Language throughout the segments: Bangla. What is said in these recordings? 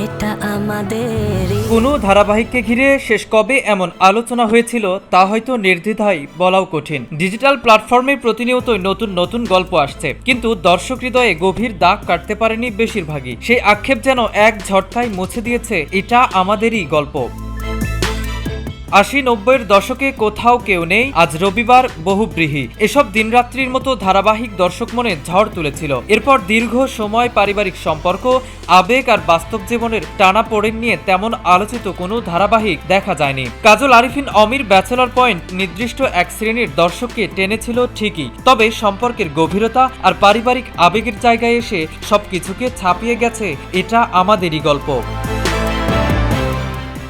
এটা আমাদেরই। কোনো ধারাবাহিককে ঘিরে শেষ কবে এমন আলোচনা হয়েছিল তা হয়তো নির্দ্বিধায় বলাও কঠিন। ডিজিটাল প্ল্যাটফর্মে প্রতিনিয়তই নতুন নতুন গল্প আসছে, কিন্তু দর্শক হৃদয়ে গভীর দাগ কাটতে পারেনি বেশিরভাগই। সেই আক্ষেপ যেন এক ঝটকায় মুছে দিয়েছে এটা আমাদেরই গল্প। ৮০-৯০-এর দশকে কোথাও কেউ নেই, আজ রবিবার, বহুব্রীহি এসব দিনরাত্রির মতো ধারাবাহিক দর্শক মনে ঝড় তুলেছিল। এরপর দীর্ঘ সময় পারিবারিক সম্পর্ক, আবেগ আর বাস্তব জীবনের টানাপোড়েন নিয়ে তেমন আলোচিত কোনো ধারাবাহিক দেখা যায়নি। কাজল আরিফিন অমির ব্যাচেলর পয়েন্ট নির্দিষ্ট এক শ্রেণীর দর্শককে টেনেছিল ঠিকই, তবে সম্পর্কের গভীরতা আর পারিবারিক আবেগের জায়গায় এসে সবকিছুকে ছাপিয়ে গেছে এটা আমাদেরই গল্প।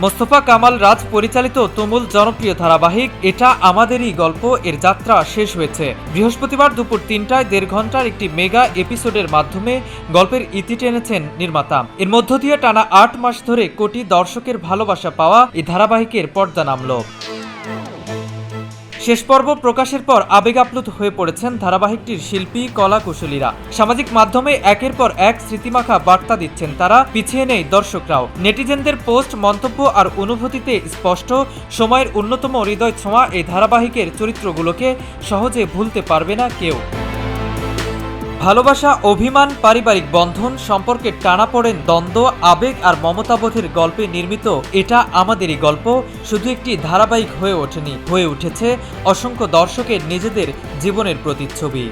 মোস্তফা কামাল রাজ পরিচালিত তুমুল জনপ্রিয় ধারাবাহিক এটা আমাদেরই গল্প এর যাত্রা শেষ হয়েছে বৃহস্পতিবার দুপুর ৩টায় ১.৫ ঘন্টার একটি মেগা এপিসোডের মাধ্যমে গল্পের ইতি টেনেছেন নির্মাতা। এর মধ্য দিয়ে টানা ৮ মাস ধরে কোটি দর্শকের ভালোবাসা পাওয়া এই ধারাবাহিকের পর্দা নামল। শেষ পর্ব প্রকাশের পর আবেগ আপ্লুত হয়ে পড়েছেন ধারাবাহিকটির শিল্পী, কলা কুশলীরা। সামাজিক মাধ্যমে একের পর এক স্মৃতিমাখা বার্তা দিচ্ছেন তারা, পিছিয়ে নেই দর্শকরাও। নেটিজেনদের পোস্ট, মন্তব্য আর অনুভূতিতে স্পষ্ট, সময়ের অন্যতম হৃদয় ছোঁয়া এই ধারাবাহিকের চরিত্রগুলোকে সহজে ভুলতে পারবে না কেউ। ভালোবাসা, অভিমান, পারিবারিক বন্ধন, সম্পর্কের টানাপোড়েন, দ্বন্দ্ব, আবেগ আর মমতাবোধের গল্পে নির্মিত এটা আমাদেরই গল্প শুধু একটি ধারাবাহিক হয়ে ওঠেনি, হয়ে উঠেছে অসংখ্য দর্শকের নিজেদের জীবনের প্রতিচ্ছবি।